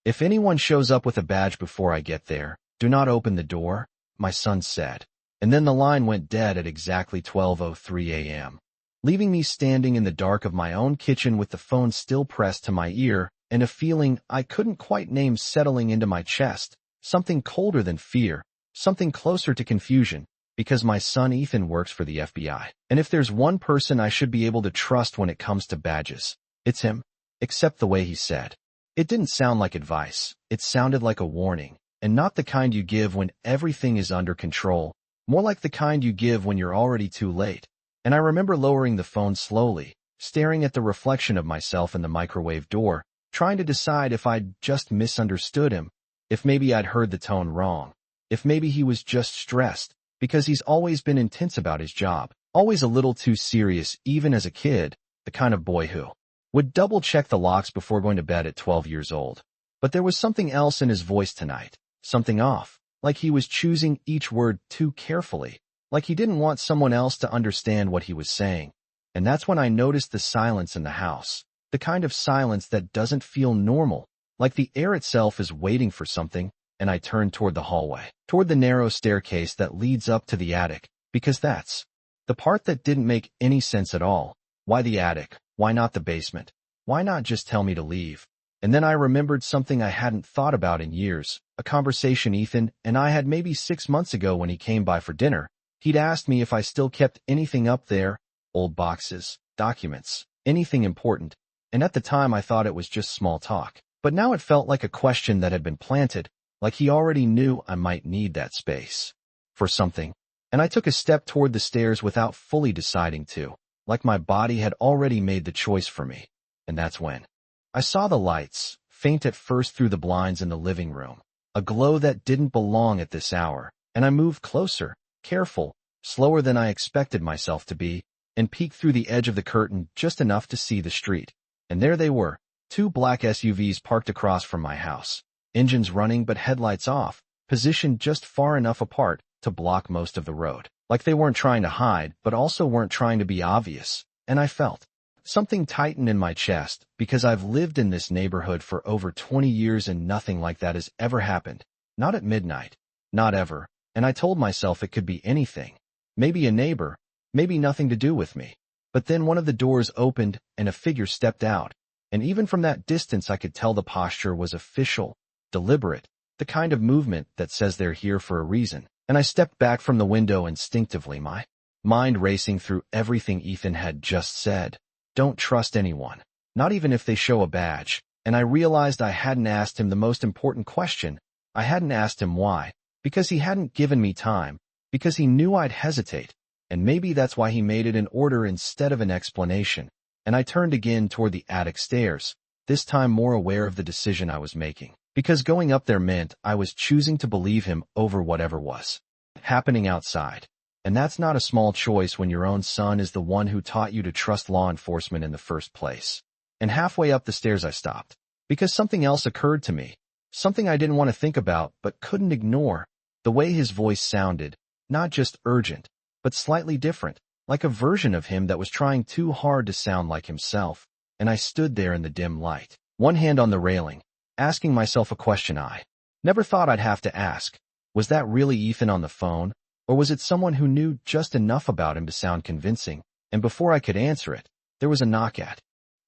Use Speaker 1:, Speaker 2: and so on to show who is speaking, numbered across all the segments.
Speaker 1: "If anyone shows up with a badge before I get there, do not open the door," my son said. And then the line went dead at exactly 12:03 a.m., leaving me standing in the dark of my own kitchen with the phone still pressed to my ear and a feeling I couldn't quite name settling into my chest, something colder than fear, something closer to confusion, because my son Ethan works for the FBI. And if there's one person I should be able to trust when it comes to badges, it's him. Except the way he said. It didn't sound like advice. It sounded like a warning, and not the kind you give when everything is under control, more like the kind you give when you're already too late. And I remember lowering the phone slowly, staring at the reflection of myself in the microwave door, trying to decide if I'd just misunderstood him, if maybe I'd heard the tone wrong, if maybe he was just stressed, because he's always been intense about his job, always a little too serious even as a kid, the kind of boy who would double-check the locks before going to bed at 12 years old. But there was something else in his voice tonight, something off, like he was choosing each word too carefully, like he didn't want someone else to understand what he was saying. And that's when I noticed the silence in the house, the kind of silence that doesn't feel normal, like the air itself is waiting for something, and I turned toward the hallway, toward the narrow staircase that leads up to the attic, because that's the part that didn't make any sense at all. Why the attic? Why not the basement? Why not just tell me to leave? And then I remembered something I hadn't thought about in years, a conversation Ethan and I had maybe 6 months ago when he came by for dinner. He'd asked me if I still kept anything up there, old boxes, documents, anything important, and at the time I thought it was just small talk. But now it felt like a question that had been planted, like he already knew I might need that space for something. And I took a step toward the stairs without fully deciding to, like my body had already made the choice for me. And that's when I saw the lights, faint at first through the blinds in the living room, a glow that didn't belong at this hour, and I moved closer, careful, slower than I expected myself to be, and peeked through the edge of the curtain just enough to see the street. And there they were, 2 black SUVs parked across from my house, engines running but headlights off, positioned just far enough apart to block most of the road. Like they weren't trying to hide, but also weren't trying to be obvious. And I felt something tighten in my chest, because I've lived in this neighborhood for over 20 years and nothing like that has ever happened. Not at midnight. Not ever. And I told myself it could be anything. Maybe a neighbor. Maybe nothing to do with me. But then one of the doors opened and a figure stepped out. And even from that distance I could tell the posture was official, deliberate, the kind of movement that says they're here for a reason. And I stepped back from the window instinctively, my mind racing through everything Ethan had just said. Don't trust anyone, not even if they show a badge. And I realized I hadn't asked him the most important question. I hadn't asked him why, because he hadn't given me time, because he knew I'd hesitate. And maybe that's why he made it an order instead of an explanation. And I turned again toward the attic stairs, this time more aware of the decision I was making. Because going up there meant I was choosing to believe him over whatever was happening outside. And that's not a small choice when your own son is the one who taught you to trust law enforcement in the first place. And halfway up the stairs I stopped, because something else occurred to me, something I didn't want to think about but couldn't ignore. The way his voice sounded, not just urgent, but slightly different, like a version of him that was trying too hard to sound like himself. And I stood there in the dim light, one hand on the railing, asking myself a question I never thought I'd have to ask. Was that really Ethan on the phone, or was it someone who knew just enough about him to sound convincing? And before I could answer it, there was a knock at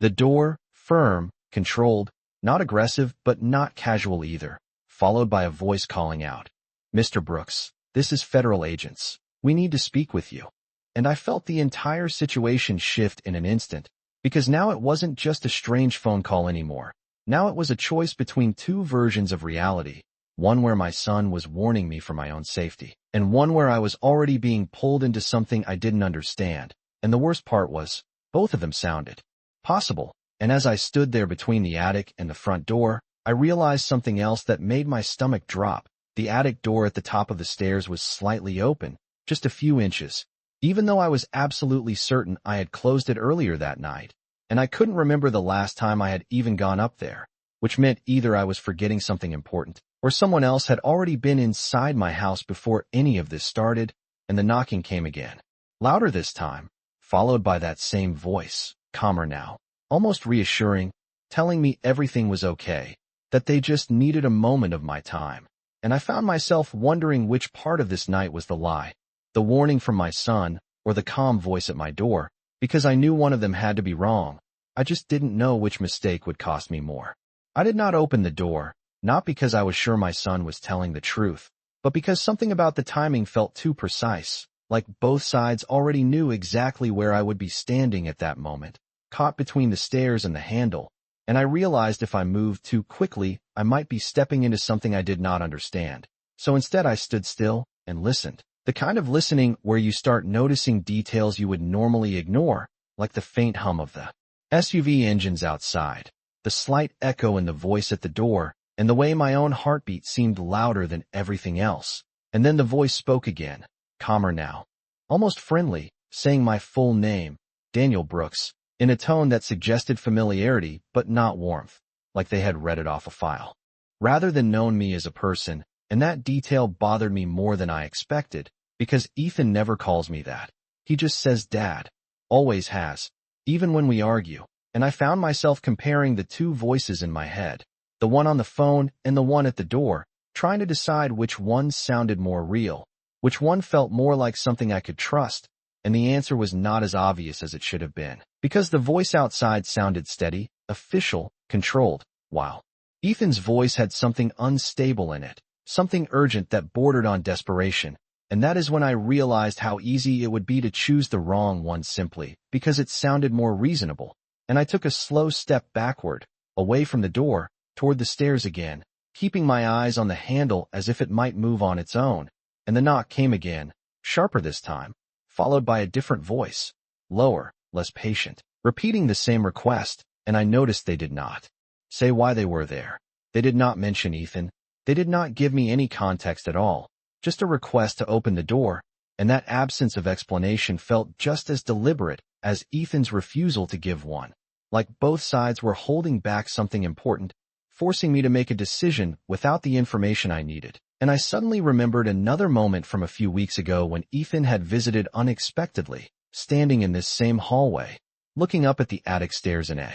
Speaker 1: the door, firm, controlled, not aggressive but not casual either, followed by a voice calling out, "Mr. Brooks, this is federal agents. We need to speak with you." And I felt the entire situation shift in an instant, because now it wasn't just a strange phone call anymore. Now it was a choice between 2 versions of reality, one where my son was warning me for my own safety, and one where I was already being pulled into something I didn't understand. And the worst part was, both of them sounded possible. And as I stood there between the attic and the front door, I realized something else that made my stomach drop. The attic door at the top of the stairs was slightly open, just a few inches, even though I was absolutely certain I had closed it earlier that night. And I couldn't remember the last time I had even gone up there, which meant either I was forgetting something important, or someone else had already been inside my house before any of this started. And the knocking came again, louder this time, followed by that same voice, calmer now, almost reassuring, telling me everything was okay. that they just needed a moment of my time. And I found myself wondering which part of this night was the lie, the warning from my son, or the calm voice at my door, because I knew one of them had to be wrong. I just didn't know which mistake would cost me more. I did not open the door, not because I was sure my son was telling the truth, but because something about the timing felt too precise, like both sides already knew exactly where I would be standing at that moment, caught between the stairs and the handle, and I realized if I moved too quickly, I might be stepping into something I did not understand. So instead I stood still and listened. The kind of listening where you start noticing details you would normally ignore, like the faint hum of the SUV engines outside, the slight echo in the voice at the door, and the way my own heartbeat seemed louder than everything else. And then the voice spoke again, calmer now, almost friendly, saying my full name, Daniel Brooks, in a tone that suggested familiarity but not warmth, like they had read it off a file, rather than known me as a person. And that detail bothered me more than I expected, because Ethan never calls me that. He just says Dad. Always has, even when we argue. And I found myself comparing the two voices in my head, the one on the phone and the one at the door, trying to decide which one sounded more real, which one felt more like something I could trust, and the answer was not as obvious as it should have been, because the voice outside sounded steady, official, controlled, while Ethan's voice had something unstable in it, something urgent that bordered on desperation. And that is when I realized how easy it would be to choose the wrong one simply because it sounded more reasonable. And I took a slow step backward, away from the door, toward the stairs again, keeping my eyes on the handle as if it might move on its own. And the knock came again, sharper this time, followed by a different voice, lower, less patient, repeating the same request, and I noticed they did not say why they were there. They did not mention Ethan. They did not give me any context at all, just a request to open the door, and that absence of explanation felt just as deliberate as Ethan's refusal to give one, like both sides were holding back something important, forcing me to make a decision without the information I needed. And I suddenly remembered another moment from a few weeks ago when Ethan had visited unexpectedly, standing in this same hallway, looking up at the attic stairs in a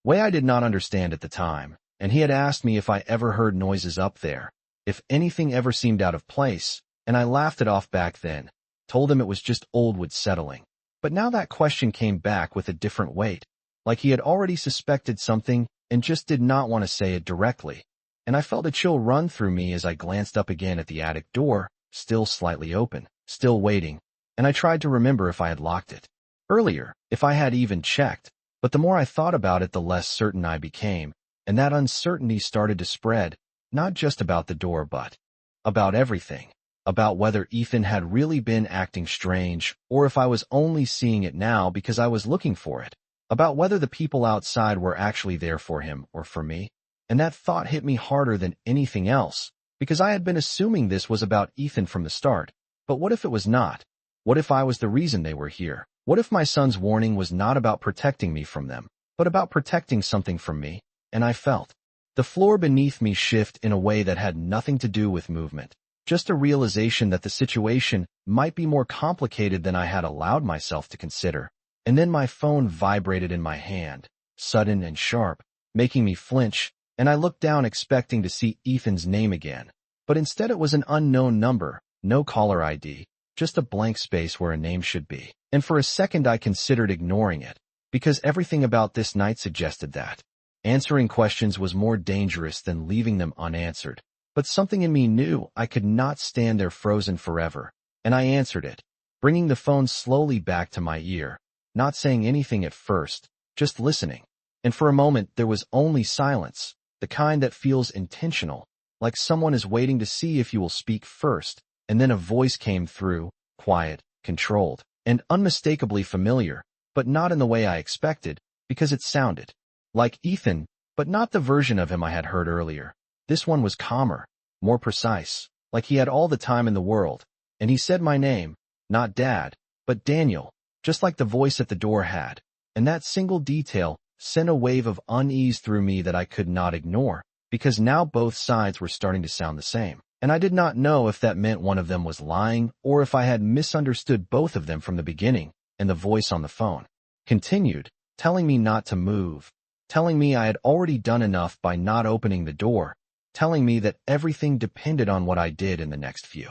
Speaker 1: way I did not understand at the time. And he had asked me if I ever heard noises up there, if anything ever seemed out of place, and I laughed it off back then, told him it was just old wood settling. But now that question came back with a different weight, like he had already suspected something and just did not want to say it directly. And I felt a chill run through me as I glanced up again at the attic door, still slightly open, still waiting, and I tried to remember if I had locked it earlier, if I had even checked. But the more I thought about it, the less certain I became. And that uncertainty started to spread, not just about the door but about everything, about whether Ethan had really been acting strange or if I was only seeing it now because I was looking for it, about whether the people outside were actually there for him or for me. And that thought hit me harder than anything else, because I had been assuming this was about Ethan from the start. But what if it was not? What if I was the reason they were here? What if my son's warning was not about protecting me from them, but about protecting something from me? And I felt the floor beneath me shift in a way that had nothing to do with movement, just a realization that the situation might be more complicated than I had allowed myself to consider. And then my phone vibrated in my hand, sudden and sharp, making me flinch, and I looked down expecting to see Ethan's name again. But instead it was an unknown number, no caller ID, just a blank space where a name should be. And for a second I considered ignoring it, because everything about this night suggested that answering questions was more dangerous than leaving them unanswered. But something in me knew I could not stand there frozen forever, and I answered it, bringing the phone slowly back to my ear, not saying anything at first, just listening. And for a moment there was only silence, the kind that feels intentional, like someone is waiting to see if you will speak first. And then a voice came through, quiet, controlled, and unmistakably familiar, but not in the way I expected, because it sounded like Ethan, but not the version of him I had heard earlier. This one was calmer, more precise, like he had all the time in the world. And he said my name, not Dad, but Daniel, just like the voice at the door had. And that single detail sent a wave of unease through me that I could not ignore, because now both sides were starting to sound the same. And I did not know if that meant one of them was lying or if I had misunderstood both of them from the beginning. And the voice on the phone continued, telling me not to move, telling me I had already done enough by not opening the door, telling me that everything depended on what I did in the next few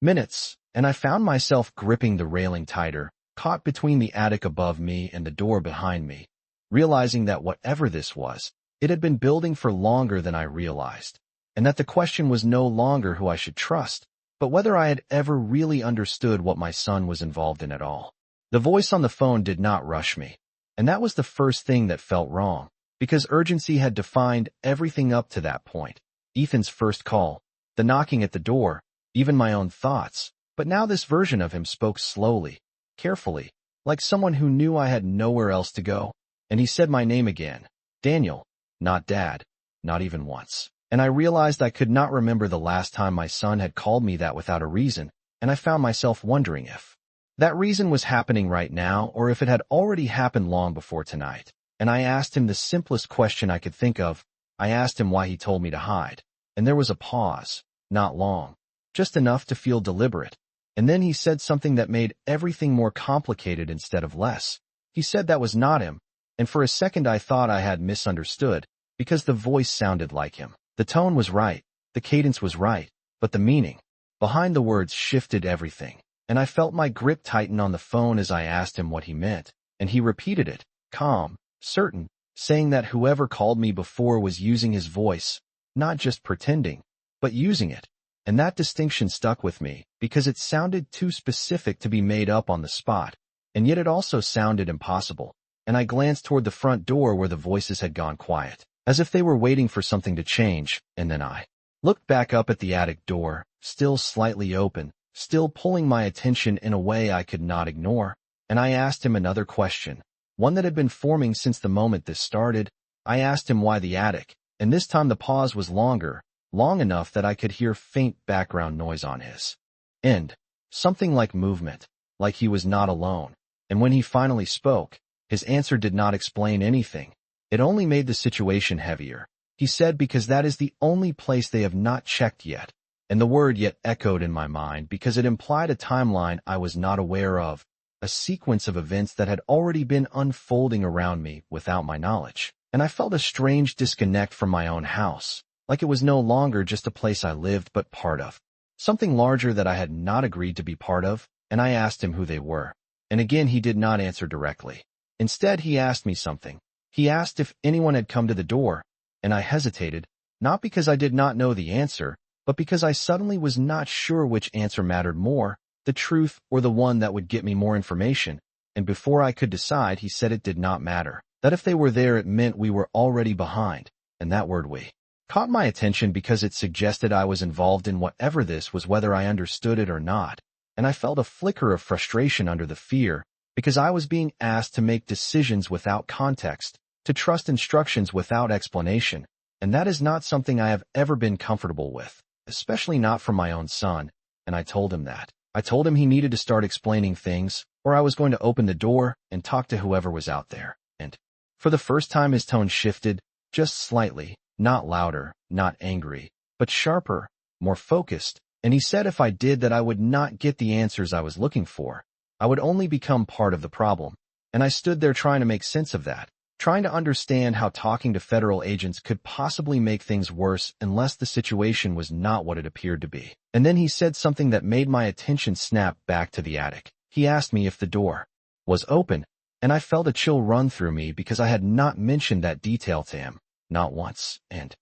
Speaker 1: minutes, and I found myself gripping the railing tighter, caught between the attic above me and the door behind me, realizing that whatever this was, it had been building for longer than I realized, and that the question was no longer who I should trust, but whether I had ever really understood what my son was involved in at all. The voice on the phone did not rush me, and that was the first thing that felt wrong, because urgency had defined everything up to that point. Ethan's first call, the knocking at the door, even my own thoughts, but now this version of him spoke slowly, carefully, like someone who knew I had nowhere else to go, and he said my name again, Daniel, not Dad, not even once. And I realized I could not remember the last time my son had called me that without a reason, and I found myself wondering if that reason was happening right now or if it had already happened long before tonight. And I asked him the simplest question I could think of. I asked him why he told me to hide. And there was a pause, not long, just enough to feel deliberate. And then he said something that made everything more complicated instead of less. He said that was not him, and for a second I thought I had misunderstood, because the voice sounded like him. The tone was right, the cadence was right, but the meaning behind the words shifted everything, and I felt my grip tighten on the phone as I asked him what he meant, and he repeated it, calm, certain, saying that whoever called me before was using his voice, not just pretending, but using it. And that distinction stuck with me, because it sounded too specific to be made up on the spot, and yet it also sounded impossible, and I glanced toward the front door where the voices had gone quiet, as if they were waiting for something to change, and then I looked back up at the attic door, still slightly open, still pulling my attention in a way I could not ignore, and I asked him another question, one that had been forming since the moment this started. I asked him why the attic, and this time the pause was longer, long enough that I could hear faint background noise on his end, something like movement, like he was not alone. And when he finally spoke, his answer did not explain anything. It only made the situation heavier. He said because that is the only place they have not checked yet, and the word yet echoed in my mind because it implied a timeline I was not aware of, a sequence of events that had already been unfolding around me without my knowledge. And I felt a strange disconnect from my own house, like it was no longer just a place I lived but part of, something larger that I had not agreed to be part of, and I asked him who they were. And again he did not answer directly. Instead he asked me something. He asked if anyone had come to the door, and I hesitated, not because I did not know the answer, but because I suddenly was not sure which answer mattered more, the truth or the one that would get me more information, and before I could decide he said it did not matter, that if they were there it meant we were already behind, and that word "we" caught my attention because it suggested I was involved in whatever this was whether I understood it or not, and I felt a flicker of frustration under the fear, because I was being asked to make decisions without context, to trust instructions without explanation, and that is not something I have ever been comfortable with, especially not from my own son, and I told him that. I told him he needed to start explaining things, or I was going to open the door and talk to whoever was out there, and for the first time his tone shifted, just slightly, not louder, not angry, but sharper, more focused, and he said if I did that I would not get the answers I was looking for. I would only become part of the problem, and I stood there trying to make sense of that, trying to understand how talking to federal agents could possibly make things worse unless the situation was not what it appeared to be. And then he said something that made my attention snap back to the attic. He asked me if the door was open, and I felt a chill run through me because I had not mentioned that detail to him, not once, and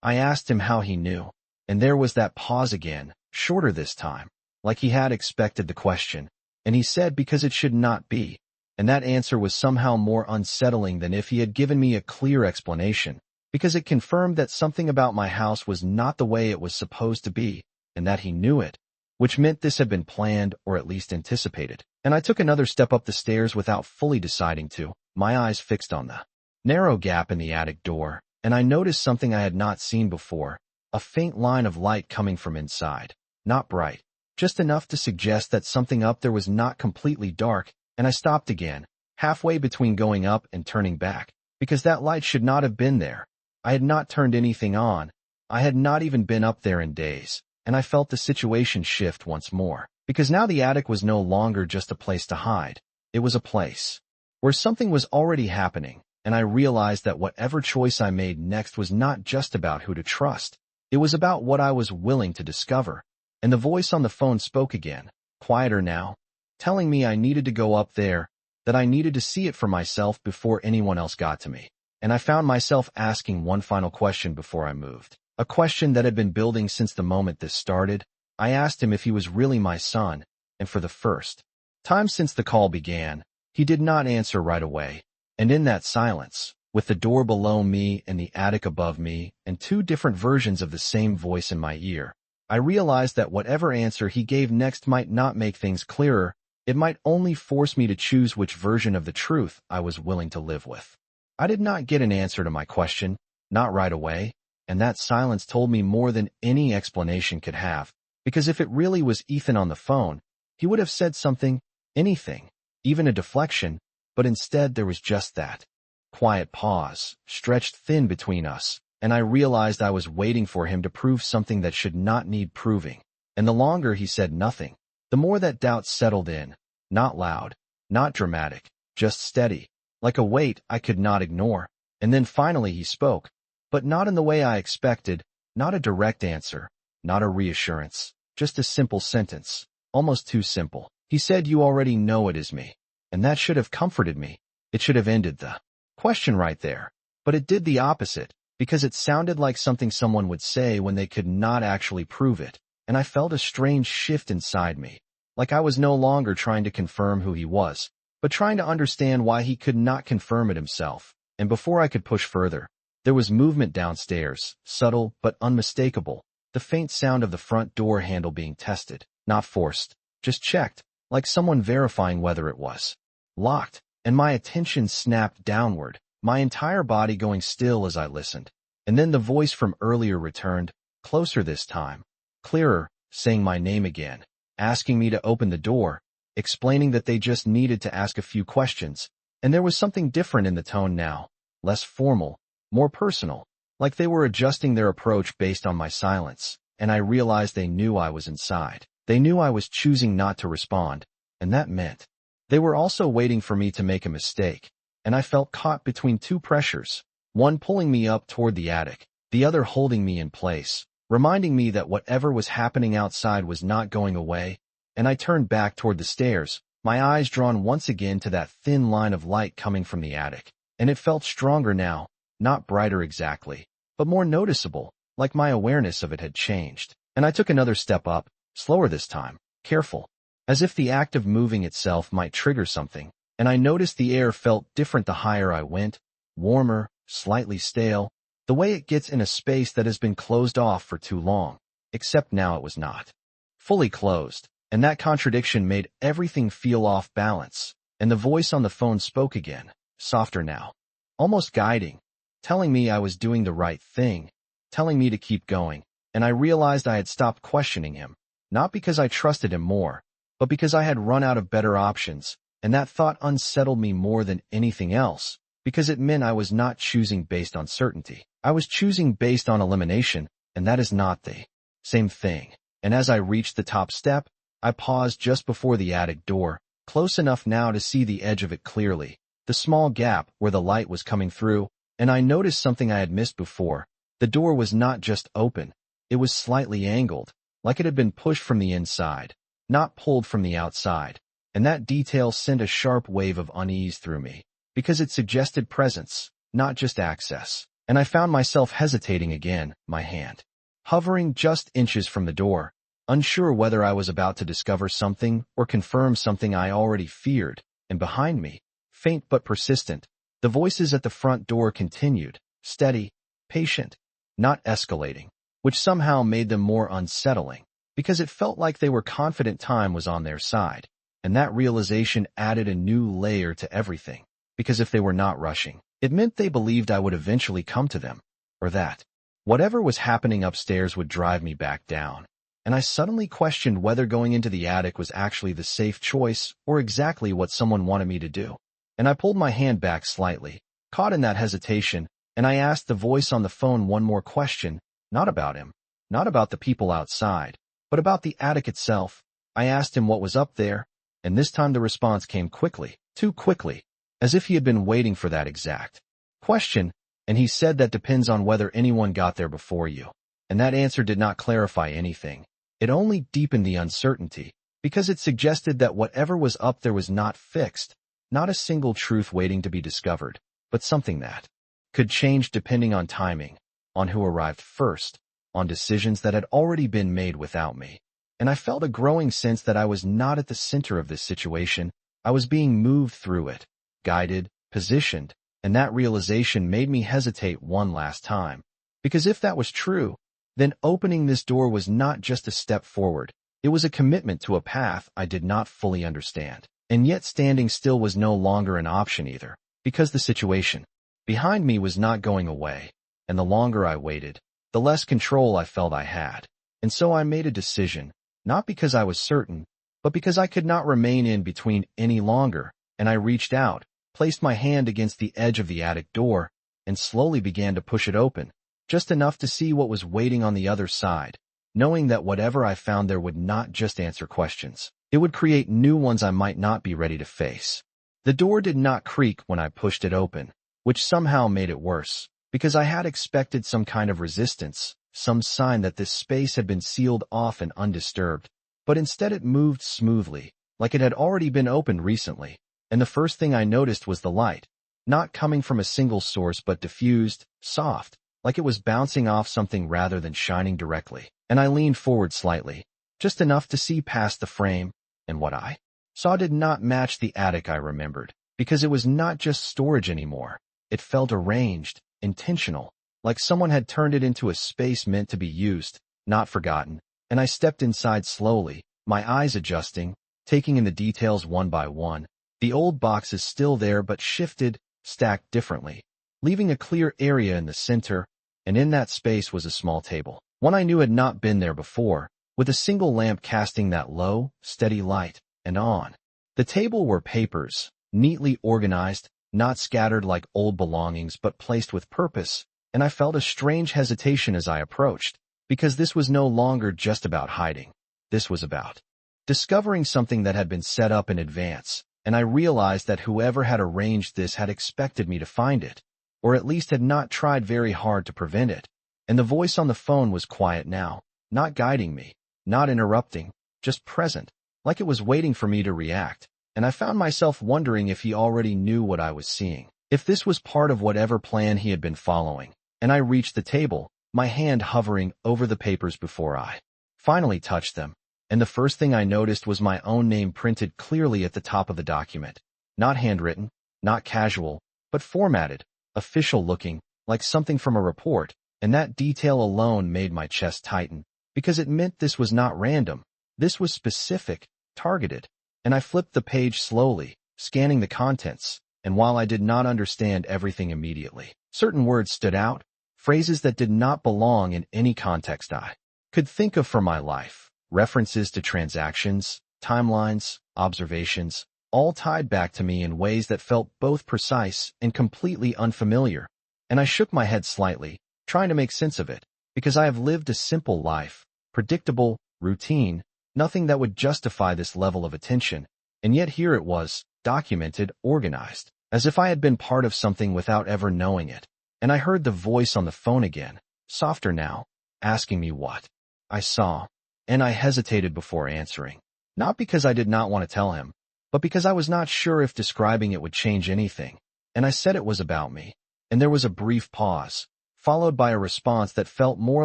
Speaker 1: I asked him how he knew, and there was that pause again, shorter this time, like he had expected the question, and he said because it should not be. And that answer was somehow more unsettling than if he had given me a clear explanation, because it confirmed that something about my house was not the way it was supposed to be, and that he knew it, which meant this had been planned or at least anticipated. And I took another step up the stairs without fully deciding to, my eyes fixed on the narrow gap in the attic door, and I noticed something I had not seen before, a faint line of light coming from inside, not bright, just enough to suggest that something up there was not completely dark. And I stopped again, halfway between going up and turning back, because that light should not have been there. I had not turned anything on. I had not even been up there in days, and I felt the situation shift once more, because now the attic was no longer just a place to hide. It was a place where something was already happening, and I realized that whatever choice I made next was not just about who to trust. It was about what I was willing to discover. And the voice on the phone spoke again, quieter now, telling me I needed to go up there, that I needed to see it for myself before anyone else got to me. And I found myself asking one final question before I moved. A question that had been building since the moment this started. I asked him if he was really my son, and for the first time since the call began, he did not answer right away. And in that silence, with the door below me and the attic above me, and two different versions of the same voice in my ear, I realized that whatever answer he gave next might not make things clearer. It might only force me to choose which version of the truth I was willing to live with. I did not get an answer to my question, not right away, and that silence told me more than any explanation could have, because if it really was Ethan on the phone, he would have said something, anything, even a deflection, but instead there was just that quiet pause, stretched thin between us, and I realized I was waiting for him to prove something that should not need proving. And the longer he said nothing, the more that doubt settled in, not loud, not dramatic, just steady, like a weight I could not ignore. And then finally he spoke, but not in the way I expected, not a direct answer, not a reassurance, just a simple sentence, almost too simple. He said, "You already know it is me." And that should have comforted me. It should have ended the question right there. But it did the opposite, because it sounded like something someone would say when they could not actually prove it. And I felt a strange shift inside me, like I was no longer trying to confirm who he was, but trying to understand why he could not confirm it himself. And before I could push further, there was movement downstairs, subtle but unmistakable, the faint sound of the front door handle being tested, not forced, just checked, like someone verifying whether it was locked. And my attention snapped downward, my entire body going still as I listened. And then the voice from earlier returned, closer this time, clearer, saying my name again, asking me to open the door, explaining that they just needed to ask a few questions. And there was something different in the tone now, less formal, more personal, like they were adjusting their approach based on my silence. And I realized they knew I was inside. They knew I was choosing not to respond, and that meant they were also waiting for me to make a mistake. And I felt caught between two pressures, one pulling me up toward the attic, the other holding me in place, reminding me that whatever was happening outside was not going away. And I turned back toward the stairs, my eyes drawn once again to that thin line of light coming from the attic. And it felt stronger now, not brighter exactly, but more noticeable, like my awareness of it had changed. And I took another step up, slower this time, careful, as if the act of moving itself might trigger something. And I noticed the air felt different the higher I went, warmer, slightly stale, the way it gets in a space that has been closed off for too long. Except now it was not fully closed, and that contradiction made everything feel off balance. And the voice on the phone spoke again, softer now, almost guiding, telling me I was doing the right thing, telling me to keep going. And I realized I had stopped questioning him, not because I trusted him more, but because I had run out of better options. And that thought unsettled me more than anything else, because it meant I was not choosing based on certainty. I was choosing based on elimination, and that is not the same thing. And as I reached the top step, I paused just before the attic door, close enough now to see the edge of it clearly, the small gap where the light was coming through. And I noticed something I had missed before. The door was not just open, it was slightly angled, like it had been pushed from the inside, not pulled from the outside. And that detail sent a sharp wave of unease through me, because it suggested presence, not just access. And I found myself hesitating again, my hand hovering just inches from the door, unsure whether I was about to discover something or confirm something I already feared. And behind me, faint but persistent, the voices at the front door continued, steady, patient, not escalating, which somehow made them more unsettling, because it felt like they were confident time was on their side. And that realization added a new layer to everything, because if they were not rushing, it meant they believed I would eventually come to them, or that whatever was happening upstairs would drive me back down. And I suddenly questioned whether going into the attic was actually the safe choice or exactly what someone wanted me to do. And I pulled my hand back slightly, caught in that hesitation, and I asked the voice on the phone one more question, not about him, not about the people outside, but about the attic itself. I asked him what was up there, and this time the response came quickly, too quickly, as if he had been waiting for that exact question, and he said that depends on whether anyone got there before you. And that answer did not clarify anything. It only deepened the uncertainty, because it suggested that whatever was up there was not fixed, not a single truth waiting to be discovered, but something that could change depending on timing, on who arrived first, on decisions that had already been made without me. And I felt a growing sense that I was not at the center of this situation. I was being moved through it, guided, positioned, and that realization made me hesitate one last time. Because if that was true, then opening this door was not just a step forward. It was a commitment to a path I did not fully understand. And yet standing still was no longer an option either, because the situation behind me was not going away, and the longer I waited, the less control I felt I had. And so I made a decision, not because I was certain, but because I could not remain in between any longer, and I reached out, placed my hand against the edge of the attic door, and slowly began to push it open, just enough to see what was waiting on the other side, knowing that whatever I found there would not just answer questions. It would create new ones I might not be ready to face. The door did not creak when I pushed it open, which somehow made it worse, because I had expected some kind of resistance, some sign that this space had been sealed off and undisturbed. But instead it moved smoothly, like it had already been opened recently. And the first thing I noticed was the light, not coming from a single source but diffused, soft, like it was bouncing off something rather than shining directly. And I leaned forward slightly, just enough to see past the frame, and what I saw did not match the attic I remembered, because it was not just storage anymore. It felt arranged, intentional, like someone had turned it into a space meant to be used, not forgotten. And I stepped inside slowly, my eyes adjusting, taking in the details one by one. The old box is still there but shifted, stacked differently, leaving a clear area in the center, and in that space was a small table, one I knew had not been there before, with a single lamp casting that low, steady light. And on the table were papers, neatly organized, not scattered like old belongings but placed with purpose, and I felt a strange hesitation as I approached, because this was no longer just about hiding. This was about discovering something that had been set up in advance, and I realized that whoever had arranged this had expected me to find it, or at least had not tried very hard to prevent it. And the voice on the phone was quiet now, not guiding me, not interrupting, just present, like it was waiting for me to react. And I found myself wondering if he already knew what I was seeing, if this was part of whatever plan he had been following. And I reached the table, my hand hovering over the papers before I finally touched them. And the first thing I noticed was my own name printed clearly at the top of the document. Not handwritten, not casual, but formatted, official looking, like something from a report. And that detail alone made my chest tighten, because it meant this was not random. This was specific, targeted. And I flipped the page slowly, scanning the contents, and while I did not understand everything immediately, certain words stood out, phrases that did not belong in any context I could think of for my life, references to transactions, timelines, observations, all tied back to me in ways that felt both precise and completely unfamiliar. And I shook my head slightly, trying to make sense of it, because I have lived a simple life, predictable, routine, nothing that would justify this level of attention, and yet here it was, documented, organized, as if I had been part of something without ever knowing it. And I heard the voice on the phone again, softer now, asking me what I saw, and I hesitated before answering, not because I did not want to tell him, but because I was not sure if describing it would change anything. And I said it was about me, and there was a brief pause, followed by a response that felt more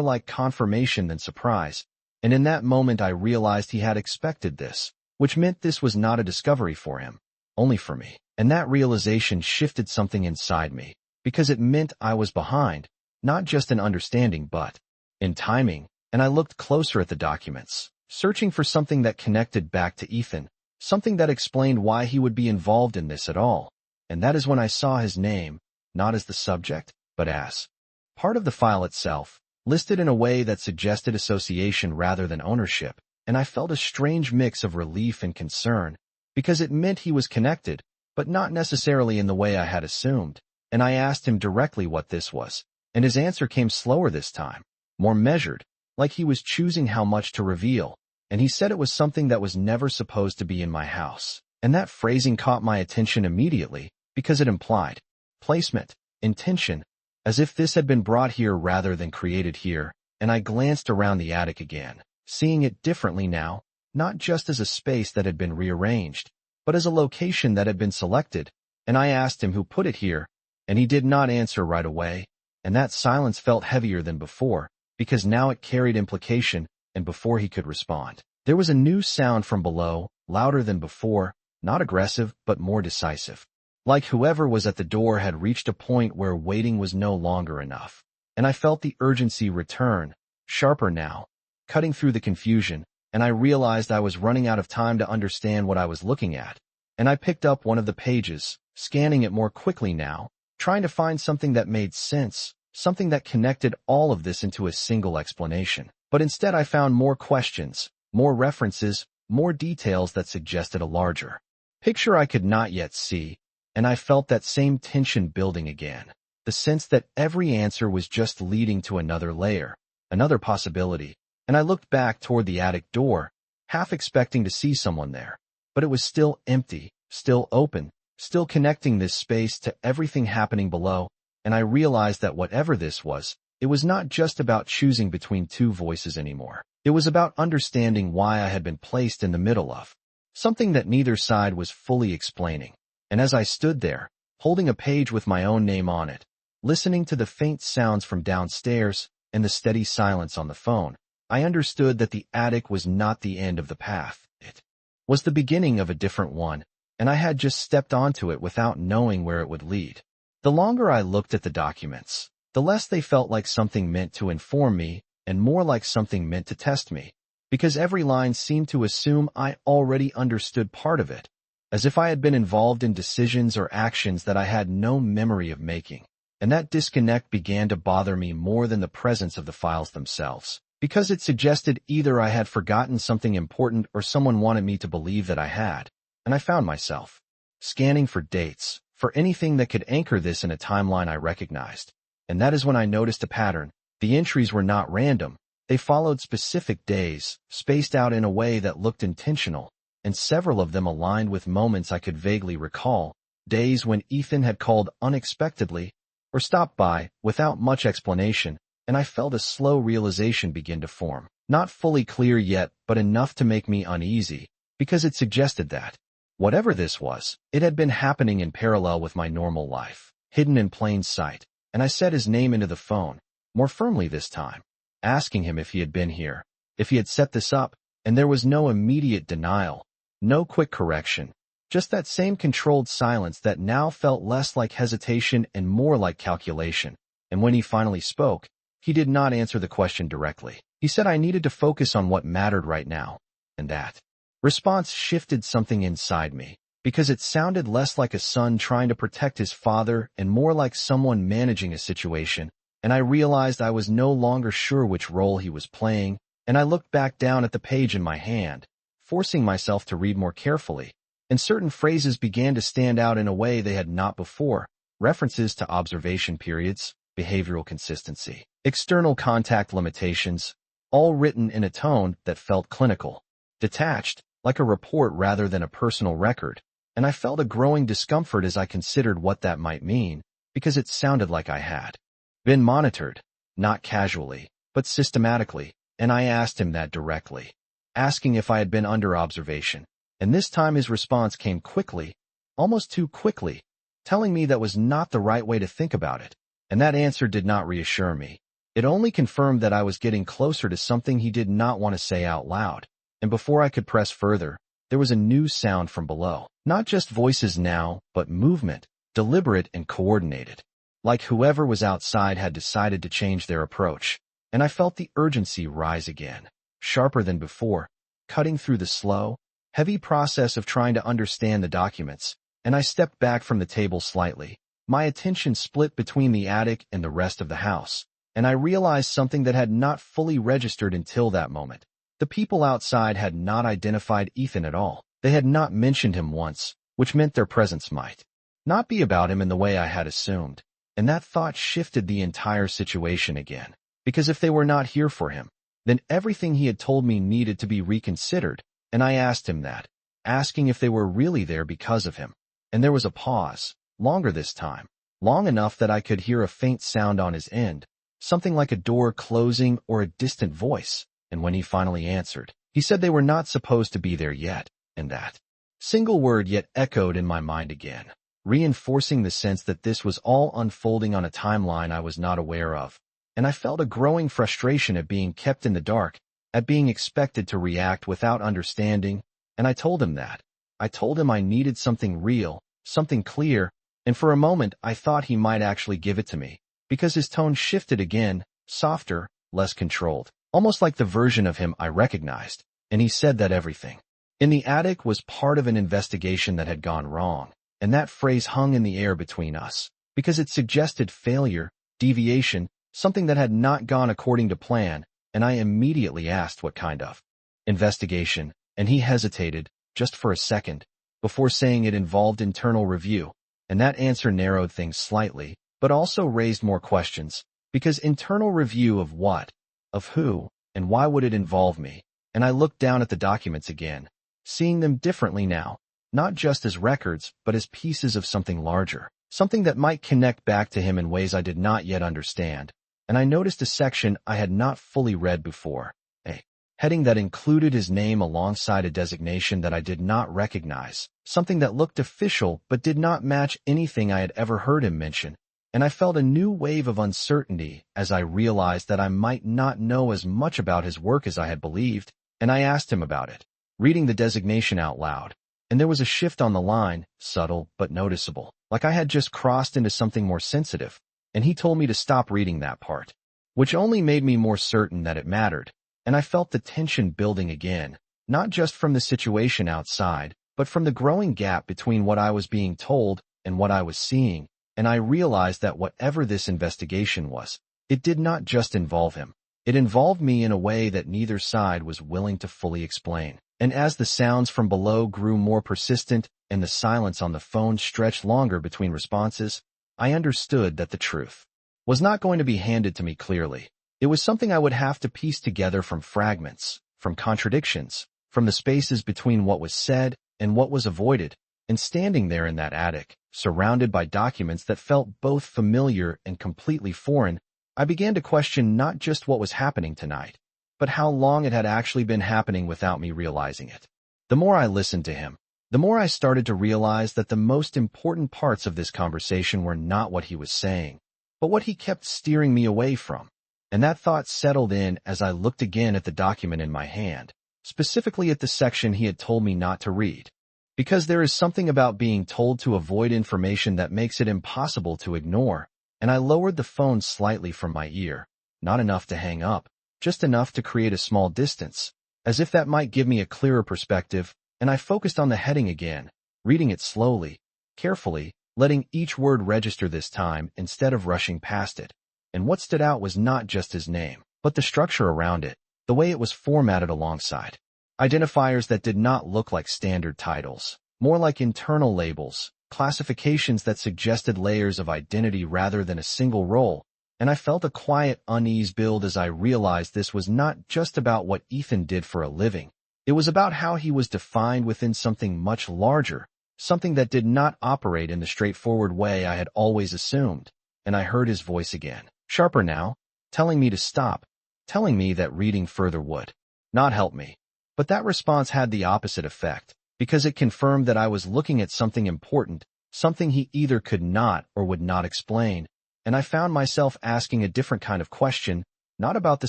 Speaker 1: like confirmation than surprise. And in that moment I realized he had expected this, which meant this was not a discovery for him, only for me. And that realization shifted something inside me, because it meant I was behind, not just in understanding but in timing. And I looked closer at the documents, searching for something that connected back to Ethan, something that explained why he would be involved in this at all. And that is when I saw his name, not as the subject, but as part of the file itself, listed in a way that suggested association rather than ownership. And I felt a strange mix of relief and concern, because it meant he was connected, but not necessarily in the way I had assumed. And I asked him directly what this was, and his answer came slower this time, more measured, like he was choosing how much to reveal. And he said it was something that was never supposed to be in my house. And that phrasing caught my attention immediately, because it implied placement. intention, as if this had been brought here rather than created here, and I glanced around the attic again, seeing it differently now, not just as a space that had been rearranged, but as a location that had been selected, and I asked him who put it here, and he did not answer right away, and that silence felt heavier than before, because now it carried implication, and before he could respond, there was a new sound from below, louder than before, not aggressive, but more decisive. Like whoever was at the door had reached a point where waiting was no longer enough. And I felt the urgency return, sharper now, cutting through the confusion, and I realized I was running out of time to understand what I was looking at. And I picked up one of the pages, scanning it more quickly now, trying to find something that made sense, something that connected all of this into a single explanation. But instead I found more questions, more references, more details that suggested a larger picture I could not yet see, and I felt that same tension building again, the sense that every answer was just leading to another layer, another possibility, and I looked back toward the attic door, half expecting to see someone there, but it was still empty, still open, still connecting this space to everything happening below, and I realized that whatever this was, it was not just about choosing between two voices anymore. It was about understanding why I had been placed in the middle of something that neither side was fully explaining. And as I stood there, holding a page with my own name on it, listening to the faint sounds from downstairs and the steady silence on the phone, I understood that the attic was not the end of the path. It was the beginning of a different one, and I had just stepped onto it without knowing where it would lead. The longer I looked at the documents, the less they felt like something meant to inform me and more like something meant to test me, because every line seemed to assume I already understood part of it, as if I had been involved in decisions or actions that I had no memory of making. And that disconnect began to bother me more than the presence of the files themselves, because it suggested either I had forgotten something important or someone wanted me to believe that I had. And I found myself scanning for dates, for anything that could anchor this in a timeline I recognized. And that is when I noticed a pattern. The entries were not random. They followed specific days, spaced out in a way that looked intentional, and several of them aligned with moments I could vaguely recall, days when Ethan had called unexpectedly or stopped by without much explanation, and I felt a slow realization begin to form. Not fully clear yet, but enough to make me uneasy, because it suggested that, whatever this was, it had been happening in parallel with my normal life, hidden in plain sight. And I said his name into the phone, more firmly this time, asking him if he had been here, if he had set this up, and there was no immediate denial, no quick correction, just that same controlled silence that now felt less like hesitation and more like calculation. And when he finally spoke, he did not answer the question directly. He said I needed to focus on what mattered right now, and that response shifted something inside me, because it sounded less like a son trying to protect his father and more like someone managing a situation, and I realized I was no longer sure which role he was playing, and I looked back down at the page in my hand, forcing myself to read more carefully, and certain phrases began to stand out in a way they had not before, references to observation periods, behavioral consistency, external contact limitations, all written in a tone that felt clinical, detached, like a report rather than a personal record, and I felt a growing discomfort as I considered what that might mean, because it sounded like I had been monitored, not casually, but systematically, and I asked him that directly, asking if I had been under observation, and this time his response came quickly, almost too quickly, telling me that was not the right way to think about it, and that answer did not reassure me. It only confirmed that I was getting closer to something he did not want to say out loud, and before I could press further, there was a new sound from below, not just voices now, but movement, deliberate and coordinated, like whoever was outside had decided to change their approach, and I felt the urgency rise again, sharper than before, cutting through the slow, heavy process of trying to understand the documents, and I stepped back from the table slightly, my attention split between the attic and the rest of the house, and I realized something that had not fully registered until that moment. The people outside had not identified Ethan at all. They had not mentioned him once, which meant their presence might not be about him in the way I had assumed, and that thought shifted the entire situation again, because if they were not here for him, then everything he had told me needed to be reconsidered, and I asked him that, asking if they were really there because of him. And there was a pause, longer this time, long enough that I could hear a faint sound on his end, something like a door closing or a distant voice. And when he finally answered, he said they were not supposed to be there yet, and that single word yet echoed in my mind again, reinforcing the sense that this was all unfolding on a timeline I was not aware of. And I felt a growing frustration at being kept in the dark, at being expected to react without understanding, and I told him that. I told him I needed something real, something clear, and for a moment I thought he might actually give it to me, because his tone shifted again, softer, less controlled, almost like the version of him I recognized, and he said that everything in the attic was part of an investigation that had gone wrong, and that phrase hung in the air between us, because it suggested failure, deviation, something that had not gone according to plan, and I immediately asked what kind of investigation, and he hesitated, just for a second, before saying it involved internal review, and that answer narrowed things slightly, but also raised more questions, because internal review of what, of who, and why would it involve me? And I looked down at the documents again, seeing them differently now, not just as records, but as pieces of something larger, something that might connect back to him in ways I did not yet understand. And I noticed a section I had not fully read before, a heading that included his name alongside a designation that I did not recognize, something that looked official but did not match anything I had ever heard him mention. And I felt a new wave of uncertainty as I realized that I might not know as much about his work as I had believed, and I asked him about it, reading the designation out loud. And there was a shift on the line, subtle but noticeable, like I had just crossed into something more sensitive, and he told me to stop reading that part, which only made me more certain that it mattered, and I felt the tension building again, not just from the situation outside, but from the growing gap between what I was being told and what I was seeing, and I realized that whatever this investigation was, it did not just involve him. It involved me in a way that neither side was willing to fully explain. And as the sounds from below grew more persistent and the silence on the phone stretched longer between responses, I understood that the truth was not going to be handed to me clearly. It was something I would have to piece together from fragments, from contradictions, from the spaces between what was said and what was avoided. And standing there in that attic, surrounded by documents that felt both familiar and completely foreign, I began to question not just what was happening tonight, but how long it had actually been happening without me realizing it. The more I listened to him, the more I started to realize that the most important parts of this conversation were not what he was saying, but what he kept steering me away from. And that thought settled in as I looked again at the document in my hand, specifically at the section he had told me not to read. Because there is something about being told to avoid information that makes it impossible to ignore, and I lowered the phone slightly from my ear, not enough to hang up, just enough to create a small distance, as if that might give me a clearer perspective, and I focused on the heading again, reading it slowly, carefully, letting each word register this time instead of rushing past it. And what stood out was not just his name, but the structure around it, the way it was formatted alongside identifiers that did not look like standard titles, more like internal labels, classifications that suggested layers of identity rather than a single role. And I felt a quiet unease build as I realized this was not just about what Ethan did for a living. It was about how he was defined within something much larger, something that did not operate in the straightforward way I had always assumed. And I heard his voice again, sharper now, telling me to stop, telling me that reading further would not help me. But that response had the opposite effect, because it confirmed that I was looking at something important, something he either could not or would not explain. And I found myself asking a different kind of question, not about the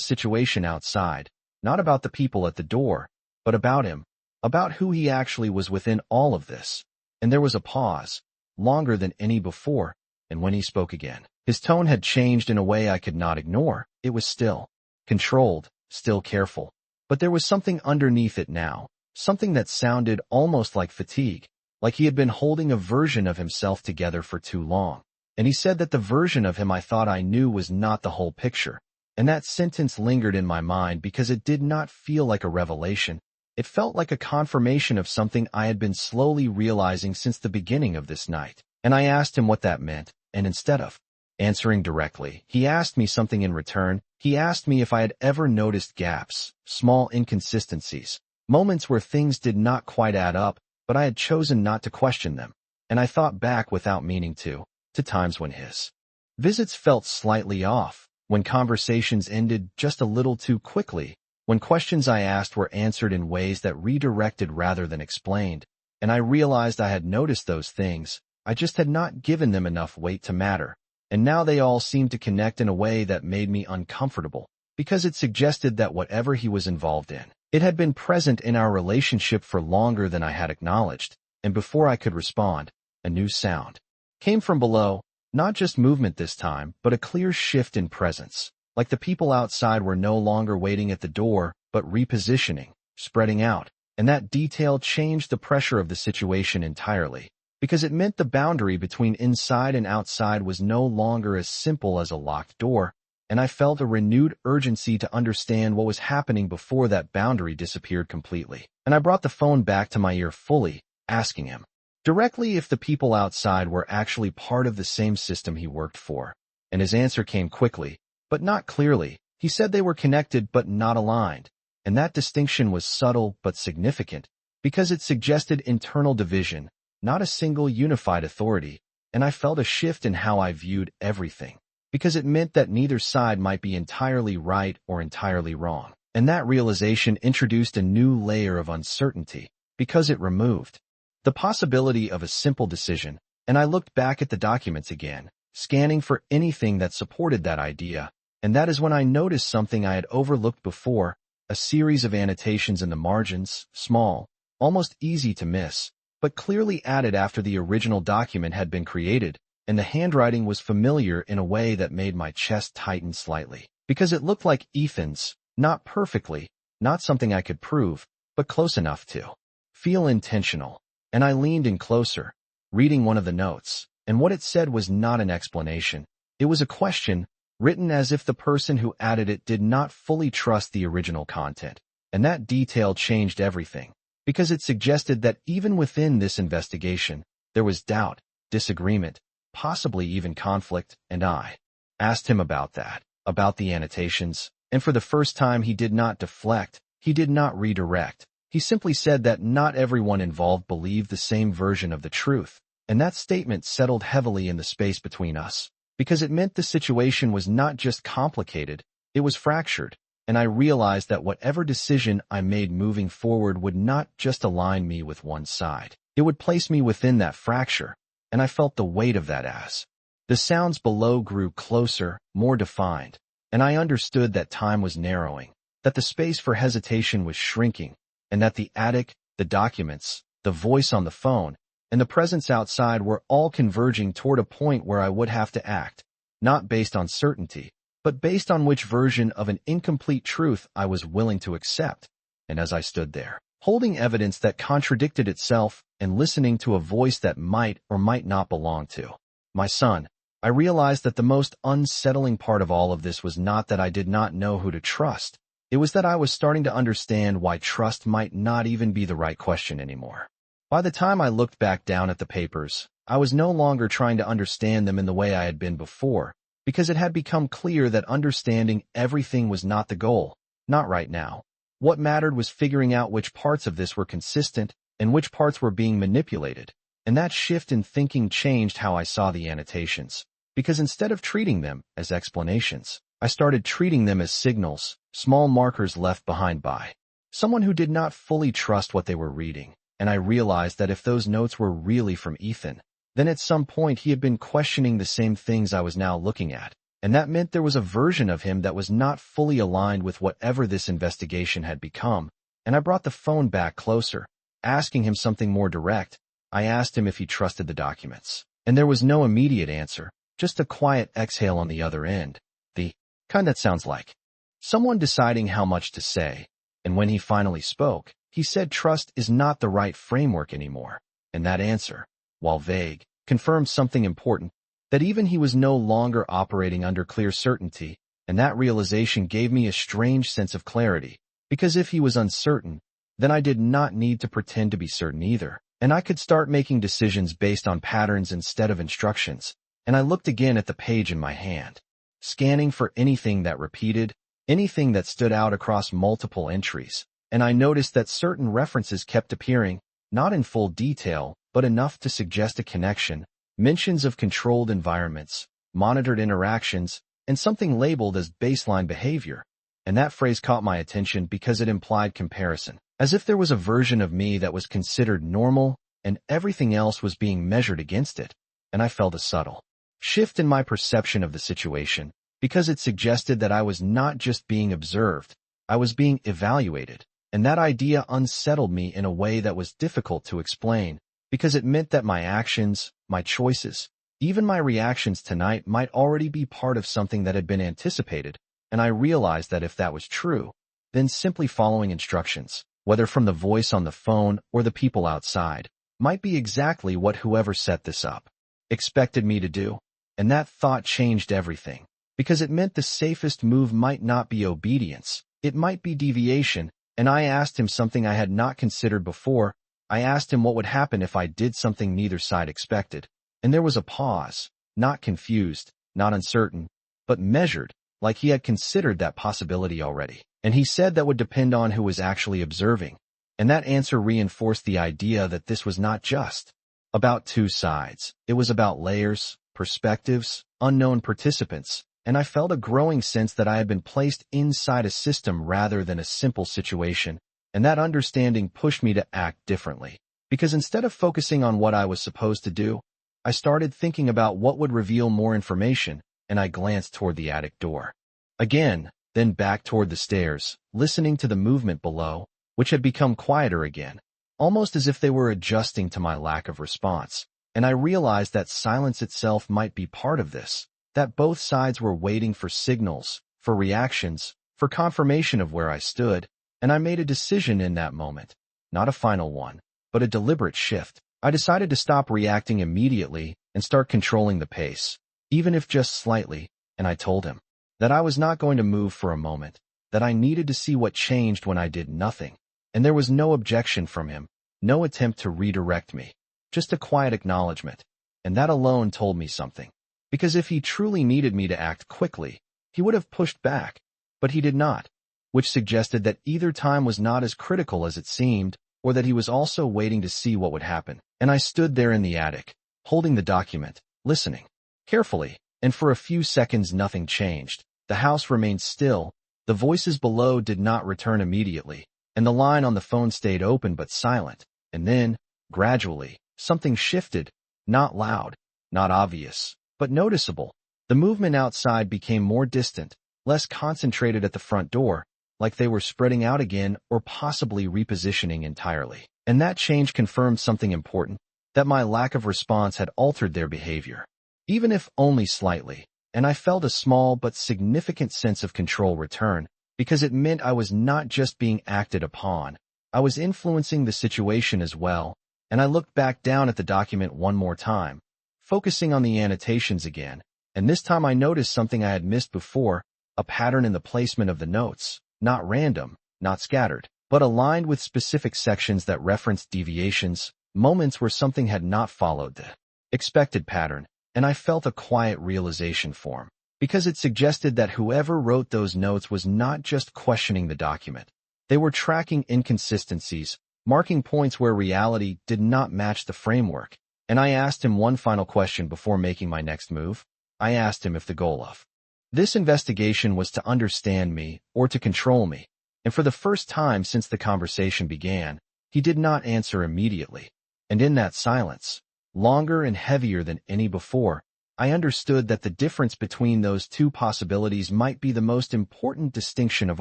Speaker 1: situation outside, not about the people at the door, but about him, about who he actually was within all of this. And there was a pause, longer than any before, and when he spoke again, his tone had changed in a way I could not ignore. It was still controlled, still careful. But there was something underneath it now, something that sounded almost like fatigue, like he had been holding a version of himself together for too long. And he said that the version of him I thought I knew was not the whole picture. And that sentence lingered in my mind because it did not feel like a revelation. It felt like a confirmation of something I had been slowly realizing since the beginning of this night. And I asked him what that meant, and instead of answering directly, he asked me something in return. He asked me if I had ever noticed gaps, small inconsistencies, moments where things did not quite add up, but I had chosen not to question them. And I thought back without meaning to to times when his visits felt slightly off, when conversations ended just a little too quickly, when questions I asked were answered in ways that redirected rather than explained, and I realized I had noticed those things, I just had not given them enough weight to matter, and now they all seemed to connect in a way that made me uncomfortable, because it suggested that whatever he was involved in, it had been present in our relationship for longer than I had acknowledged, and before I could respond, a new sound came from below, not just movement this time, but a clear shift in presence, like the people outside were no longer waiting at the door, but repositioning, spreading out, and that detail changed the pressure of the situation entirely, because it meant the boundary between inside and outside was no longer as simple as a locked door, and I felt a renewed urgency to understand what was happening before that boundary disappeared completely. And I brought the phone back to my ear fully, asking him directly if the people outside were actually part of the same system he worked for, and his answer came quickly, but not clearly. He said they were connected but not aligned, and that distinction was subtle but significant, because it suggested internal division, not a single unified authority, and I felt a shift in how I viewed everything, because it meant that neither side might be entirely right or entirely wrong, and that realization introduced a new layer of uncertainty, because it removed the possibility of a simple decision, and I looked back at the documents again, scanning for anything that supported that idea, and that is when I noticed something I had overlooked before, a series of annotations in the margins, small, almost easy to miss, but clearly added after the original document had been created, and the handwriting was familiar in a way that made my chest tighten slightly, because it looked like Ethan's, not perfectly, not something I could prove, but close enough to feel intentional. And I leaned in closer, reading one of the notes, and what it said was not an explanation. It was a question, written as if the person who added it did not fully trust the original content. And that detail changed everything, because it suggested that even within this investigation, there was doubt, disagreement, possibly even conflict, and I asked him about that, about the annotations, and for the first time he did not deflect, he did not redirect. He simply said that not everyone involved believed the same version of the truth, and that statement settled heavily in the space between us, because it meant the situation was not just complicated, it was fractured, and I realized that whatever decision I made moving forward would not just align me with one side, it would place me within that fracture, and I felt the weight of that as the sounds below grew closer, more defined, and I understood that time was narrowing, that the space for hesitation was shrinking, and that the attic, the documents, the voice on the phone, and the presence outside were all converging toward a point where I would have to act, not based on certainty, but based on which version of an incomplete truth I was willing to accept. And as I stood there, holding evidence that contradicted itself and listening to a voice that might or might not belong to my son, I realized that the most unsettling part of all of this was not that I did not know who to trust. It was that I was starting to understand why trust might not even be the right question anymore. By the time I looked back down at the papers, I was no longer trying to understand them in the way I had been before, because it had become clear that understanding everything was not the goal, not right now. What mattered was figuring out which parts of this were consistent and which parts were being manipulated, and that shift in thinking changed how I saw the annotations, because instead of treating them as explanations, I started treating them as signals, small markers left behind by someone who did not fully trust what they were reading, and I realized that if those notes were really from Ethan, then at some point he had been questioning the same things I was now looking at, and that meant there was a version of him that was not fully aligned with whatever this investigation had become, and I brought the phone back closer, asking him something more direct. I asked him if he trusted the documents, and there was no immediate answer, just a quiet exhale on the other end, the kind that sounds like someone deciding how much to say, and when he finally spoke, he said trust is not the right framework anymore, and that answer, while vague, confirmed something important, that even he was no longer operating under clear certainty, and that realization gave me a strange sense of clarity, because if he was uncertain, then I did not need to pretend to be certain either, and I could start making decisions based on patterns instead of instructions, and I looked again at the page in my hand, scanning for anything that repeated, anything that stood out across multiple entries, and I noticed that certain references kept appearing, not in full detail, but enough to suggest a connection, mentions of controlled environments, monitored interactions, and something labeled as baseline behavior. And that phrase caught my attention because it implied comparison, as if there was a version of me that was considered normal and everything else was being measured against it. And I felt a subtle shift in my perception of the situation, because it suggested that I was not just being observed, I was being evaluated. And that idea unsettled me in a way that was difficult to explain, because it meant that my actions, my choices, even my reactions tonight might already be part of something that had been anticipated. And I realized that if that was true, then simply following instructions, whether from the voice on the phone or the people outside, might be exactly what whoever set this up expected me to do. And that thought changed everything, because it meant the safest move might not be obedience, it might be deviation. And I asked him something I had not considered before. I asked him what would happen if I did something neither side expected. And there was a pause, not confused, not uncertain, but measured, like he had considered that possibility already. And he said that would depend on who was actually observing. And that answer reinforced the idea that this was not just about two sides. It was about layers, perspectives, unknown participants. And I felt a growing sense that I had been placed inside a system rather than a simple situation. And that understanding pushed me to act differently. Because instead of focusing on what I was supposed to do, I started thinking about what would reveal more information, and I glanced toward the attic door. Again, then back toward the stairs, listening to the movement below, which had become quieter again, almost as if they were adjusting to my lack of response. And I realized that silence itself might be part of this, that both sides were waiting for signals, for reactions, for confirmation of where I stood, and I made a decision in that moment, not a final one, but a deliberate shift. I decided to stop reacting immediately and start controlling the pace, even if just slightly, and I told him that I was not going to move for a moment, that I needed to see what changed when I did nothing. And there was no objection from him, no attempt to redirect me, just a quiet acknowledgement, and that alone told me something. Because if he truly needed me to act quickly, he would have pushed back, but he did not, which suggested that either time was not as critical as it seemed, or that he was also waiting to see what would happen. And I stood there in the attic, holding the document, listening carefully, and for a few seconds nothing changed. The house remained still, the voices below did not return immediately, and the line on the phone stayed open but silent. And then, gradually, something shifted, not loud, not obvious, but noticeable. The movement outside became more distant, less concentrated at the front door, like they were spreading out again or possibly repositioning entirely. And that change confirmed something important, that my lack of response had altered their behavior, even if only slightly. And I felt a small but significant sense of control return, because it meant I was not just being acted upon, I was influencing the situation as well. And I looked back down at the document one more time, focusing on the annotations again, and this time I noticed something I had missed before, a pattern in the placement of the notes, not random, not scattered, but aligned with specific sections that referenced deviations, moments where something had not followed the expected pattern. And I felt a quiet realization form, because it suggested that whoever wrote those notes was not just questioning the document. They were tracking inconsistencies, marking points where reality did not match the framework. And I asked him one final question before making my next move. I asked him if the goal of this investigation was to understand me or to control me. And for the first time since the conversation began, he did not answer immediately. And in that silence, longer and heavier than any before, I understood that the difference between those two possibilities might be the most important distinction of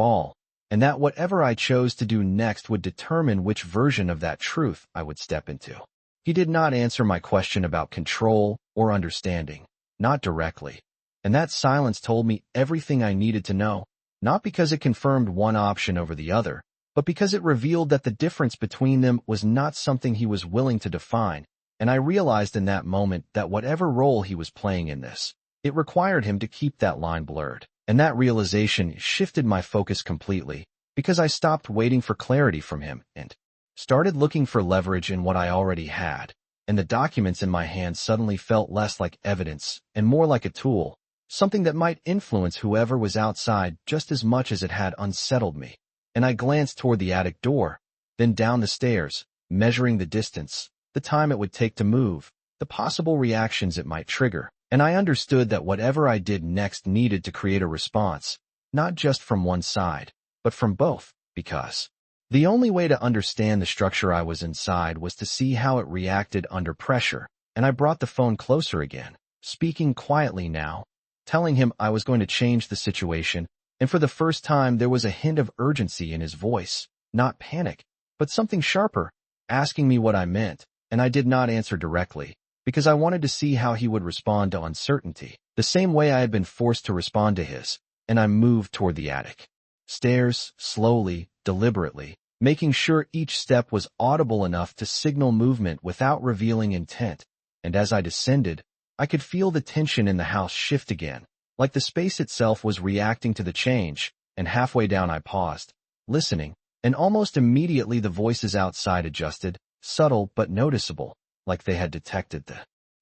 Speaker 1: all, and that whatever I chose to do next would determine which version of that truth I would step into. He did not answer my question about control or understanding, not directly. And that silence told me everything I needed to know, not because it confirmed one option over the other, but because it revealed that the difference between them was not something he was willing to define. And I realized in that moment that whatever role he was playing in this, it required him to keep that line blurred. And that realization shifted my focus completely, because I stopped waiting for clarity from him and started looking for leverage in what I already had. And the documents in my hand suddenly felt less like evidence and more like a tool, something that might influence whoever was outside just as much as it had unsettled me. And I glanced toward the attic door, then down the stairs, measuring the distance, the time it would take to move, the possible reactions it might trigger, and I understood that whatever I did next needed to create a response, not just from one side, but from both, because the only way to understand the structure I was inside was to see how it reacted under pressure, and I brought the phone closer again, speaking quietly now, telling him I was going to change the situation, and for the first time there was a hint of urgency in his voice, not panic, but something sharper, asking me what I meant, and I did not answer directly, because I wanted to see how he would respond to uncertainty, the same way I had been forced to respond to his, and I moved toward the attic. Stairs, slowly, deliberately, making sure each step was audible enough to signal movement without revealing intent, and as I descended, I could feel the tension in the house shift again, like the space itself was reacting to the change, and halfway down I paused, listening, and almost immediately the voices outside adjusted, subtle but noticeable, like they had detected the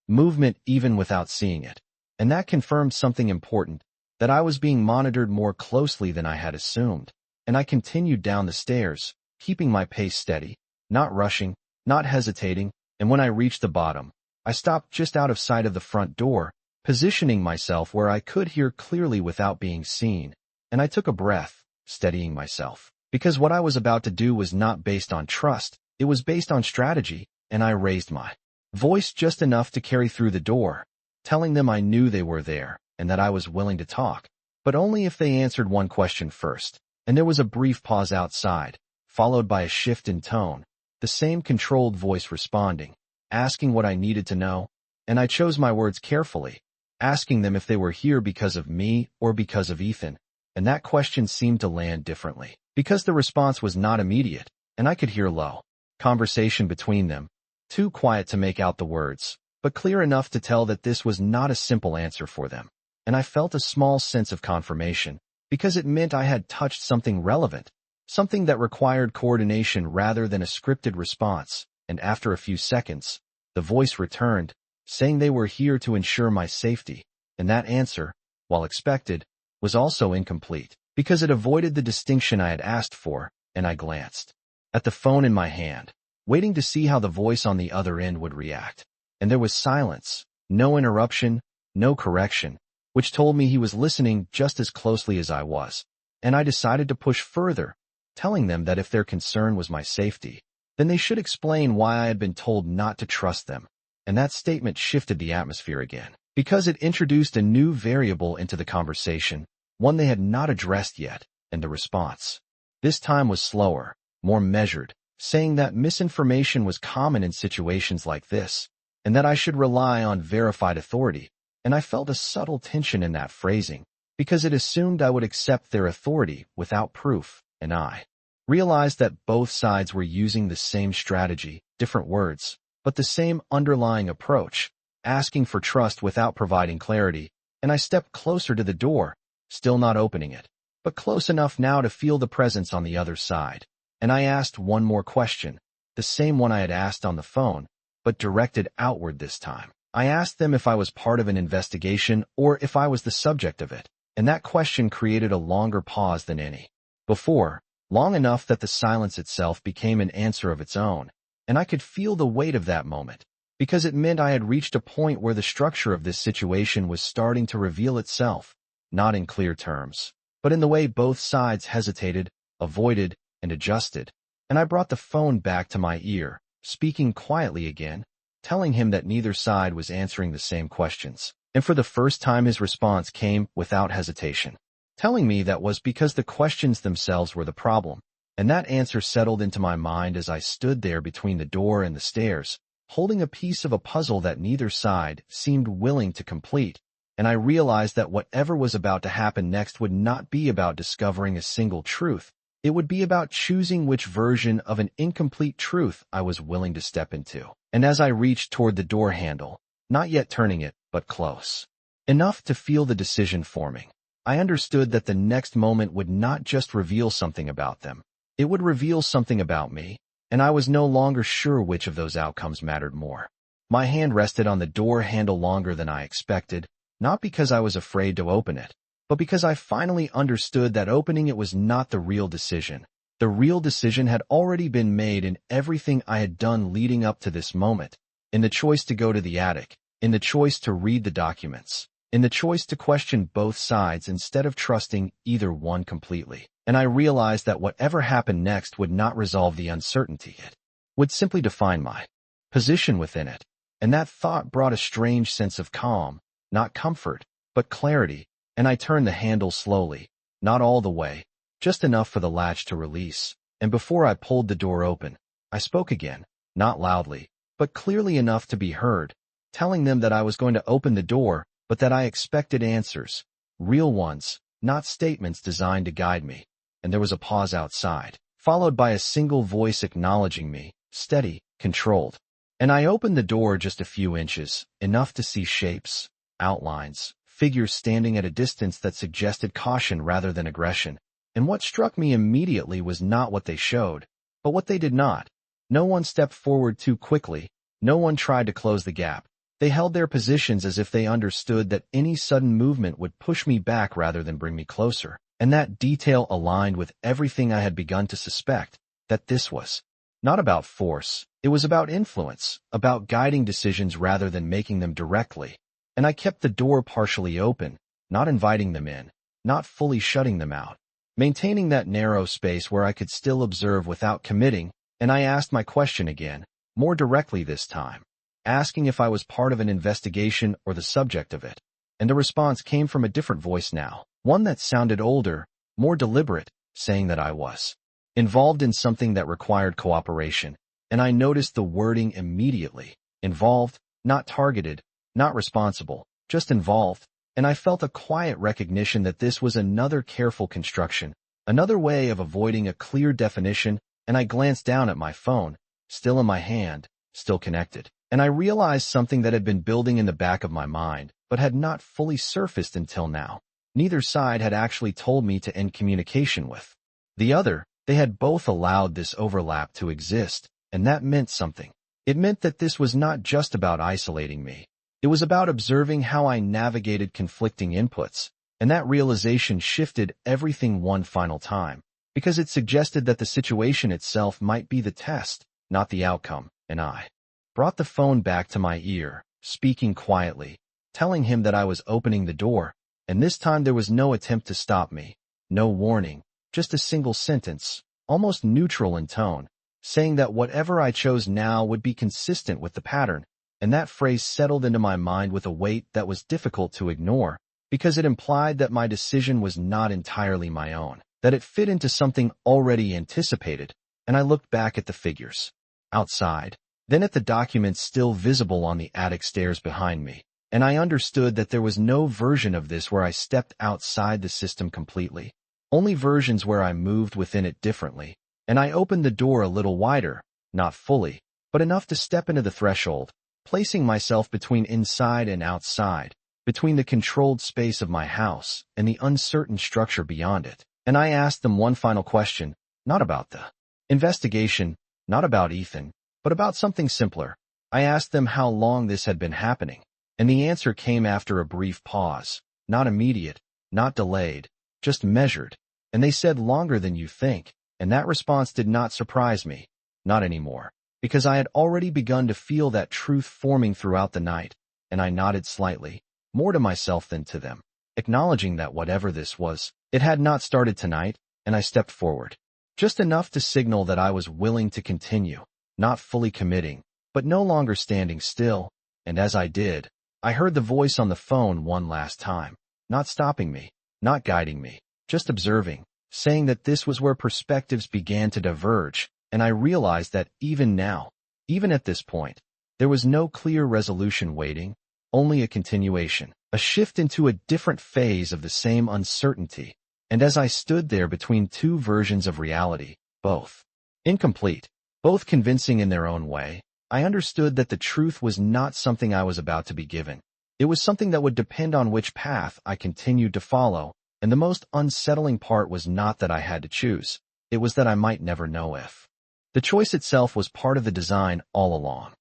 Speaker 1: movement even without seeing it. And that confirmed something important, that I was being monitored more closely than I had assumed, and I continued down the stairs, keeping my pace steady, not rushing, not hesitating, and when I reached the bottom, I stopped just out of sight of the front door, positioning myself where I could hear clearly without being seen, and I took a breath, steadying myself, because what I was about to do was not based on trust, it was based on strategy, and I raised my voice just enough to carry through the door, telling them I knew they were there, and that I was willing to talk, but only if they answered one question first, and there was a brief pause outside, followed by a shift in tone, the same controlled voice responding, asking what I needed to know, and I chose my words carefully, asking them if they were here because of me or because of Ethan, and that question seemed to land differently, because the response was not immediate, and I could hear low conversation between them, too quiet to make out the words, but clear enough to tell that this was not a simple answer for them, and I felt a small sense of confirmation, because it meant I had touched something relevant, something that required coordination rather than a scripted response, and after a few seconds, the voice returned, saying they were here to ensure my safety, and that answer, while expected, was also incomplete, because it avoided the distinction I had asked for, and I glanced at the phone in my hand, waiting to see how the voice on the other end would react, and there was silence, no interruption, no correction, which told me he was listening just as closely as I was, and I decided to push further, telling them that if their concern was my safety, then they should explain why I had been told not to trust them, and that statement shifted the atmosphere again, because it introduced a new variable into the conversation, one they had not addressed yet, and the response this time was slower, more measured, saying that misinformation was common in situations like this, and that I should rely on verified authority, and I felt a subtle tension in that phrasing, because it assumed I would accept their authority without proof, and I realized that both sides were using the same strategy, different words, but the same underlying approach, asking for trust without providing clarity, and I stepped closer to the door, still not opening it, but close enough now to feel the presence on the other side, and I asked one more question, the same one I had asked on the phone, but directed outward this time. I asked them if I was part of an investigation or if I was the subject of it, and that question created a longer pause than any before, long enough that the silence itself became an answer of its own, and I could feel the weight of that moment, because it meant I had reached a point where the structure of this situation was starting to reveal itself, not in clear terms, but in the way both sides hesitated, avoided, and adjusted, and I brought the phone back to my ear, speaking quietly again, telling him that neither side was answering the same questions, and for the first time his response came without hesitation, telling me that was because the questions themselves were the problem, and that answer settled into my mind as I stood there between the door and the stairs, holding a piece of a puzzle that neither side seemed willing to complete, and I realized that whatever was about to happen next would not be about discovering a single truth. It would be about choosing which version of an incomplete truth I was willing to step into. And as I reached toward the door handle, not yet turning it, but close enough to feel the decision forming, I understood that the next moment would not just reveal something about them. It would reveal something about me, and I was no longer sure which of those outcomes mattered more. My hand rested on the door handle longer than I expected, not because I was afraid to open it, but because I finally understood that opening it was not the real decision. The real decision had already been made in everything I had done leading up to this moment, in the choice to go to the attic, in the choice to read the documents, in the choice to question both sides instead of trusting either one completely. And I realized that whatever happened next would not resolve the uncertainty. It would simply define my position within it. And that thought brought a strange sense of calm, not comfort, but clarity, and I turned the handle slowly, not all the way, just enough for the latch to release. And before I pulled the door open, I spoke again, not loudly, but clearly enough to be heard, telling them that I was going to open the door, but that I expected answers, real ones, not statements designed to guide me. And there was a pause outside, followed by a single voice acknowledging me, steady, controlled. And I opened the door just a few inches, enough to see shapes, outlines, figures standing at a distance that suggested caution rather than aggression. And what struck me immediately was not what they showed, but what they did not. No one stepped forward too quickly. No one tried to close the gap. They held their positions as if they understood that any sudden movement would push me back rather than bring me closer. And that detail aligned with everything I had begun to suspect, that this was not about force. It was about influence, about guiding decisions rather than making them directly. And I kept the door partially open, not inviting them in, not fully shutting them out, maintaining that narrow space where I could still observe without committing. And I asked my question again, more directly this time, asking if I was part of an investigation or the subject of it. And the response came from a different voice now, one that sounded older, more deliberate, saying that I was involved in something that required cooperation. And I noticed the wording immediately. Involved, not targeted, not responsible, just involved. And I felt a quiet recognition that this was another careful construction, another way of avoiding a clear definition. And I glanced down at my phone, still in my hand, still connected. And I realized something that had been building in the back of my mind, but had not fully surfaced until now. Neither side had actually told me to end communication with the other. They had both allowed this overlap to exist, and that meant something. It meant that this was not just about isolating me. It was about observing how I navigated conflicting inputs, and that realization shifted everything one final time, because it suggested that the situation itself might be the test, not the outcome. And I brought the phone back to my ear, speaking quietly, telling him that I was opening the door, and this time there was no attempt to stop me, no warning, just a single sentence, almost neutral in tone, saying that whatever I chose now would be consistent with the pattern. And that phrase settled into my mind with a weight that was difficult to ignore, because it implied that my decision was not entirely my own, that it fit into something already anticipated. And I looked back at the figures outside, then at the documents still visible on the attic stairs behind me, and I understood that there was no version of this where I stepped outside the system completely, only versions where I moved within it differently. And I opened the door a little wider, not fully, but enough to step into the threshold, placing myself between inside and outside, between the controlled space of my house and the uncertain structure beyond it. And I asked them one final question, not about the investigation, not about Ethan, but about something simpler. I asked them how long this had been happening, and the answer came after a brief pause, not immediate, not delayed, just measured. And they said longer than you think, and that response did not surprise me, not anymore, because I had already begun to feel that truth forming throughout the night. And I nodded slightly, more to myself than to them, acknowledging that whatever this was, it had not started tonight. And I stepped forward, just enough to signal that I was willing to continue, not fully committing, but no longer standing still. And as I did, I heard the voice on the phone one last time, not stopping me, not guiding me, just observing, saying that this was where perspectives began to diverge. And I realized that even now, even at this point, there was no clear resolution waiting, only a continuation, a shift into a different phase of the same uncertainty. And as I stood there between two versions of reality, both incomplete, both convincing in their own way, I understood that the truth was not something I was about to be given. It was something that would depend on which path I continued to follow. And the most unsettling part was not that I had to choose. It was that I might never know if the choice itself was part of the design all along.